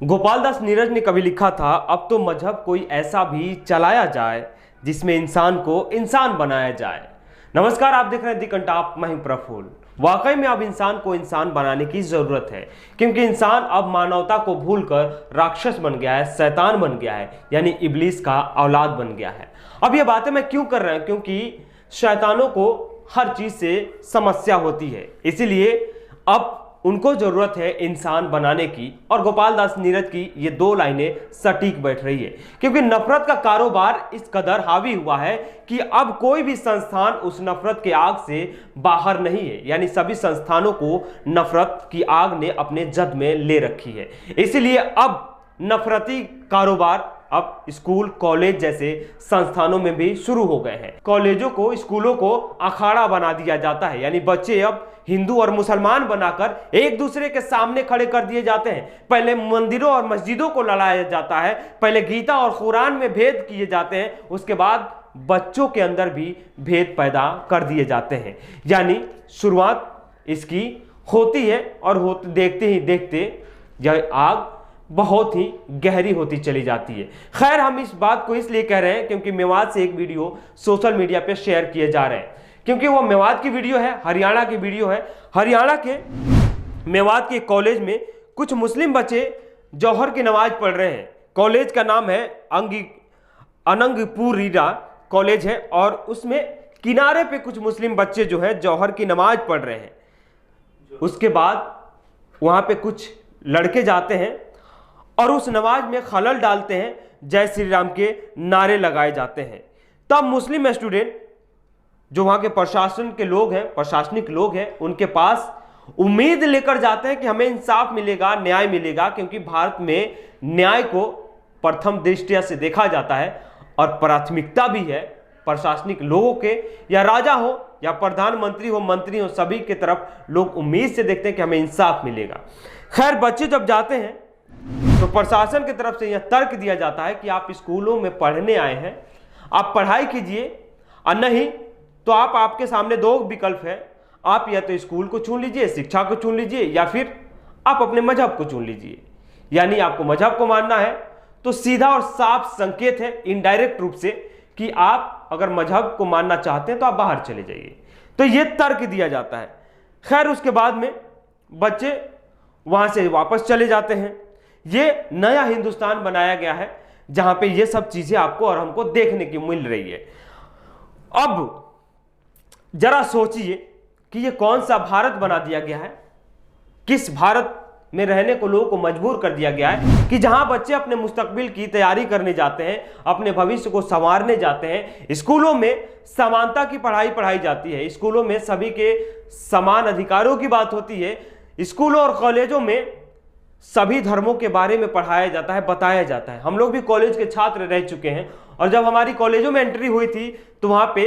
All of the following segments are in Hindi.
गोपाल दास नीरज ने कभी लिखा था, अब तो मजहब कोई ऐसा भी चलाया जाए जिसमें इंसान को इंसान बनाया जाए। नमस्कार, आप देख रहे हैं दी कंटाप, मैं हूं प्रफुल्ल। वाकई में अब इंसान को इंसान बनाने की जरूरत है, क्योंकि इंसान अब मानवता को भूलकर राक्षस बन गया है, शैतान बन गया है, यानी इब्लीस का औलाद बन गया है। अब ये बातें मैं क्यों कर रहा हूं? क्योंकि शैतानों को हर चीज से समस्या होती है, इसीलिए अब उनको जरूरत है इंसान बनाने की। और गोपाल दास नीरज की ये दो लाइनें सटीक बैठ रही है, क्योंकि नफरत का कारोबार इस कदर हावी हुआ है कि अब कोई भी संस्थान उस नफरत के आग से बाहर नहीं है, यानी सभी संस्थानों को नफरत की आग ने अपने जद में ले रखी है। इसीलिए अब नफरती कारोबार अब स्कूल कॉलेज जैसे संस्थानों में भी शुरू हो गए हैं। कॉलेजों को, स्कूलों को अखाड़ा बना दिया जाता है, यानी बच्चे अब हिंदू और मुसलमान बनाकर एक दूसरे के सामने खड़े कर दिए जाते हैं। पहले मंदिरों और मस्जिदों को लड़ाया जाता है, पहले गीता और कुरान में भेद किए जाते हैं, उसके बाद बच्चों के अंदर भी भेद पैदा कर दिए जाते हैं। यानी शुरुआत इसकी होती है और देखते ही देखते यह आग बहुत ही गहरी होती चली जाती है। खैर, हम इस बात को इसलिए कह रहे हैं क्योंकि मेवात से एक वीडियो सोशल मीडिया पे शेयर किए जा रहे हैं, क्योंकि वो मेवात की वीडियो है, हरियाणा की वीडियो है। हरियाणा के मेवात के कॉलेज में कुछ मुस्लिम बच्चे जौहर की नमाज पढ़ रहे हैं। कॉलेज का नाम है अनंगपुरीरा कॉलेज है, और उसमें किनारे पे कुछ मुस्लिम बच्चे जो है जौहर की नमाज पढ़ रहे हैं। उसके बाद वहां पे कुछ लड़के जाते हैं और उस नमाज में खलल डालते हैं, जय श्री राम के नारे लगाए जाते हैं। तब मुस्लिम स्टूडेंट जो वहां के प्रशासन के लोग हैं, प्रशासनिक लोग हैं, उनके पास उम्मीद लेकर जाते हैं कि हमें इंसाफ मिलेगा, न्याय मिलेगा, क्योंकि भारत में न्याय को प्रथम दृष्टया से देखा जाता है और प्राथमिकता भी है प्रशासनिक लोगों के, या राजा हो या प्रधानमंत्री हो, मंत्री हो, सभी की तरफ लोग उम्मीद से देखते हैं कि हमें इंसाफ मिलेगा। खैर, बच्चे जब जाते हैं तो प्रशासन की तरफ से यह तर्क दिया जाता है कि आप स्कूलों में पढ़ने आए हैं, आप पढ़ाई कीजिए, और नहीं तो आपके सामने दो विकल्प है, आप या तो स्कूल को चुन लीजिए, शिक्षा को चुन लीजिए, या फिर आप अपने मजहब को चुन लीजिए। यानी आपको मजहब को मानना है तो सीधा और साफ संकेत है इनडायरेक्ट रूप से कि आप अगर मजहब को मानना चाहते हैं तो आप बाहर चले जाइए। तो यह तर्क दिया जाता है। खैर, उसके बाद में बच्चे वहां से वापस चले जाते हैं। ये नया हिंदुस्तान बनाया गया है जहां पे ये सब चीजें आपको और हमको देखने की मिल रही है। अब जरा सोचिए कि ये कौन सा भारत बना दिया गया है, किस भारत में रहने को लोगों को मजबूर कर दिया गया है कि जहां बच्चे अपने मुस्तकबिल की तैयारी करने जाते हैं, अपने भविष्य को संवारने जाते हैं। स्कूलों में समानता की पढ़ाई पढ़ाई जाती है, स्कूलों में सभी के समान अधिकारों की बात होती है, स्कूलों और कॉलेजों में सभी धर्मों के बारे में पढ़ाया जाता है, बताया जाता है। हम लोग भी कॉलेज के छात्र रह चुके हैं, और जब हमारी कॉलेजों में एंट्री हुई थी तो वहां पे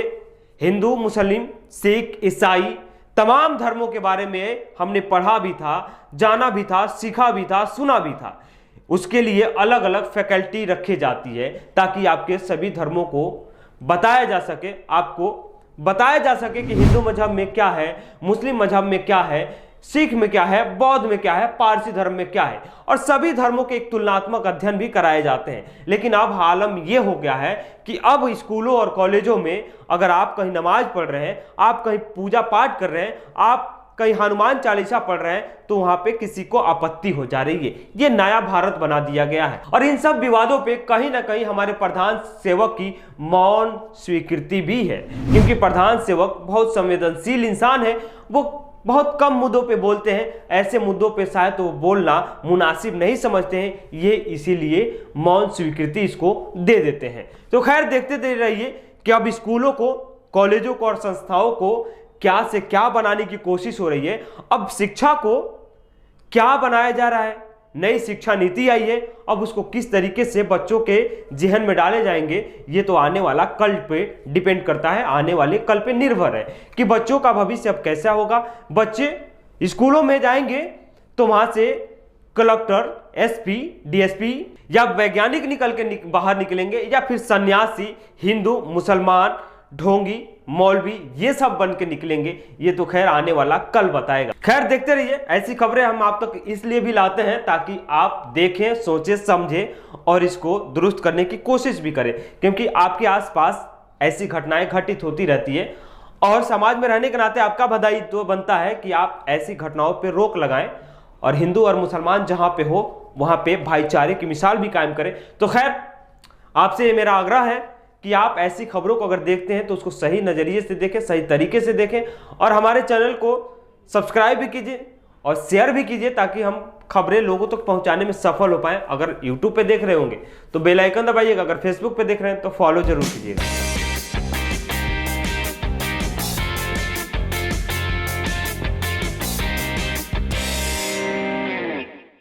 हिंदू, मुस्लिम, सिख, ईसाई तमाम धर्मों के बारे में हमने पढ़ा भी था, जाना भी था, सीखा भी था, सुना भी था। उसके लिए अलग अलग फैकल्टी रखी जाती है ताकि आपके सभी धर्मों को बताया जा सके, आपको बताया जा सके कि हिंदू मजहब में क्या है, मुस्लिम मजहब में क्या है, सिख में क्या है, बौद्ध में क्या है, पारसी धर्म में क्या है, और सभी धर्मों के एक तुलनात्मक अध्ययन भी कराए जाते हैं। लेकिन अब हालम यह हो गया है कि अब स्कूलों और कॉलेजों में अगर आप कहीं नमाज पढ़ रहे हैं, आप कहीं पूजा पाठ कर रहे हैं, आप कहीं हनुमान चालीसा पढ़ रहे हैं, तो वहां पे किसी को आपत्ति हो जा रही है। ये नया भारत बना दिया गया है, और इन सब विवादों पे कहीं ना कहीं हमारे प्रधान सेवक की मौन स्वीकृति भी है, क्योंकि प्रधान सेवक बहुत संवेदनशील इंसान है। वो बहुत कम मुद्दों पे बोलते हैं, ऐसे मुद्दों पे शायद तो बोलना मुनासिब नहीं समझते हैं, ये इसीलिए मौन स्वीकृति इसको दे देते हैं। तो खैर, देखते दे रहिए कि अब स्कूलों को, कॉलेजों को और संस्थाओं को क्या से क्या बनाने की कोशिश हो रही है। अब शिक्षा को क्या बनाया जा रहा है, नई शिक्षा नीति आई है, अब उसको किस तरीके से बच्चों के जहन में डाले जाएंगे, ये तो आने वाला कल पे डिपेंड करता है, आने वाले कल पे निर्भर है कि बच्चों का भविष्य अब कैसा होगा। बच्चे स्कूलों में जाएंगे तो वहां से कलेक्टर, एसपी, डीएसपी या वैज्ञानिक निकल के बाहर निकलेंगे, या फिर सन्यासी, हिंदू, मुसलमान, ढोंगी, मौलवी ये सब बन के निकलेंगे, ये तो खैर आने वाला कल बताएगा। खैर देखते रहिए, ऐसी खबरें हम आप तक इसलिए भी लाते हैं ताकि आप देखें, सोचें, समझें और इसको दुरुस्त करने की कोशिश भी करें, क्योंकि आपके आसपास ऐसी घटनाएं घटित होती रहती है और समाज में रहने के नाते आपका दायित्व तो बनता है कि आप ऐसी घटनाओं पर रोक लगाएं और हिंदू और मुसलमान जहां पे हो वहां पे भाईचारे की मिसाल भी कायम करें। तो खैर आपसे ये मेरा आग्रह है कि आप ऐसी खबरों को अगर देखते हैं तो उसको सही नजरिए से देखें, सही तरीके से देखें और हमारे चैनल को सब्सक्राइब भी कीजिए और शेयर भी कीजिए ताकि हम खबरें लोगों तक पहुंचाने में सफल हो पाए। अगर यूट्यूब पे देख रहे होंगे तो बेल आइकन दबाइएगा, अगर फेसबुक पे देख रहे हैं तो फॉलो जरूर कीजिएगा।